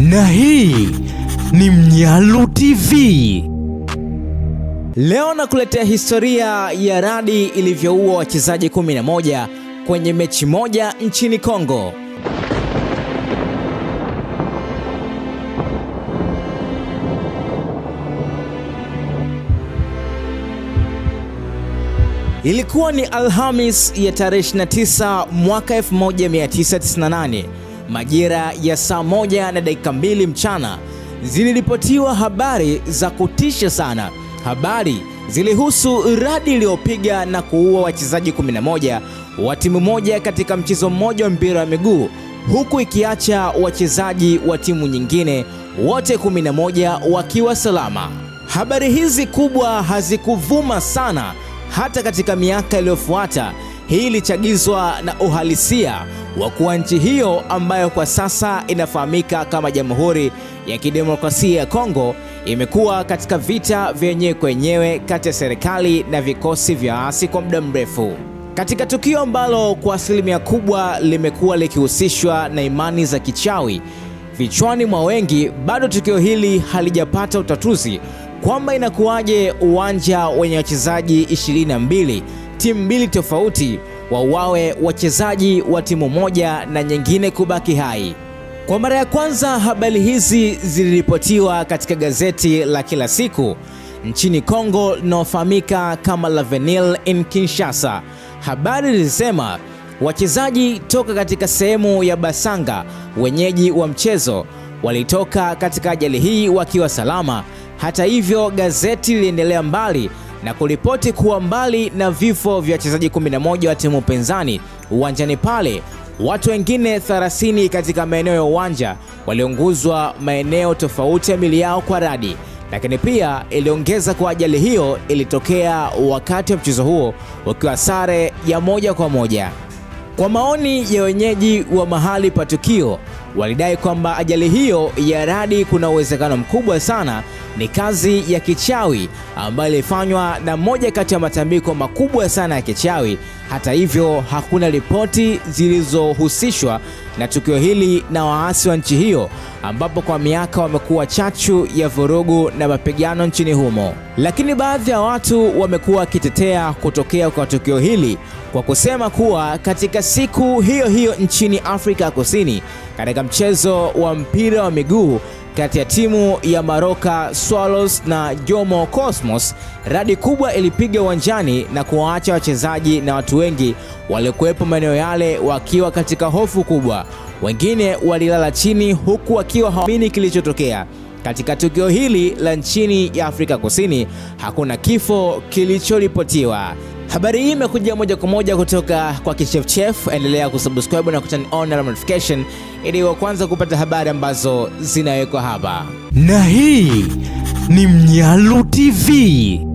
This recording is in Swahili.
Na hii ni Mnyalu TV. Leo nakuletea historia ya radi ilivyoua wachezaji 11 kwenye mechi moja nchini Kongo. Ilikuwa ni Alhamis ya tarehe 29 mwaka 1998. Majira ya saa 1:02 mchana ziliripotiwa habari za kutisha sana. Habari zilihusu radi iliyopiga na kuua wachezaji 11 wa timu moja katika mchezo mmoja wa mpira wa miguu, huku ikiacha wachezaji wa timu nyingine wote 11 wakiwa salama. Habari hizi kubwa hazikuvuma sana hata katika miaka iliyofuata. Hii ilichagizwa na uhalisia wa kuwa nchi hiyo ambayo kwa sasa inafahamika kama Jamhuri ya Kidemokrasia ya Kongo imekuwa katika vita vyenyewe kwa wenyewe kati ya serikali na vikosi vya waasi kwa muda mrefu. Katika tukio ambalo kwa asilimia kubwa limekuwa likihusishwa na imani za kichawi vichwani mwa wengi, bado tukio hili halijapata utatuzi kwamba inakuwaje uwanja wenye wachezaji 22, timu mbili tofauti, wauawe wachezaji wa timu moja na nyingine kubaki hai. Kwa mara ya kwanza habari hizi ziliripotiwa katika gazeti la kila siku nchini Kongo linalofahamika kama L'Avenir in Kinshasa. Habari zilisema wachezaji toka katika sehemu ya Basanga, wenyeji wa mchezo, walitoka katika ajali hii wakiwa salama. Hata hivyo, gazeti liliendelea mbali na kuripoti kuwa mbali na vifo vya wachezaji 11 wa timu pinzani uwanjani pale, watu wengine 30 katika maeneo ya uwanja waliunguzwa maeneo tofauti ya mili yao kwa radi. Lakini pia iliongeza kwa ajali hiyo ilitokea wakati wa mchezo huo ukiwa sare ya 1-1. Kwa maoni ya wenyeji wa mahali pa tukio, walidai kwamba ajali hiyo ya radi kuna uwezekano mkubwa sana ni kazi ya kichawi ambayo ilifanywa na moja kati ya matambiko makubwa sana ya kichawi. Hata hivyo, hakuna ripoti zilizohusishwa na tukio hili na waasi wa nchi hiyo, ambapo kwa miaka wamekuwa chachu ya vurugu na mapigano nchini humo. Lakini baadhi ya watu wamekuwa wakitetea kutokea kwa tukio hili kwa kusema kuwa katika siku hiyo hiyo nchini Afrika Kusini, katika mchezo wa mpira wa miguu kati ya timu ya Maroka Swallows na Jomo Cosmos, radi kubwa ilipiga uwanjani na kuwaacha wachezaji na watu wengi waliokuwepo maeneo yale wakiwa katika hofu kubwa. Wengine walilala chini huku wakiwa hawaamini kilichotokea. Katika tukio hili la nchini ya Afrika Kusini, hakuna kifo kilichoripotiwa. Habari hii imekuja moja kwa moja kutoka kwa Kichefchef. Endelea kusubscribe na kuturn on notification ili wa kwanza kupata habari ambazo zinawekwa hapa. Na hii ni Mnyalu TV.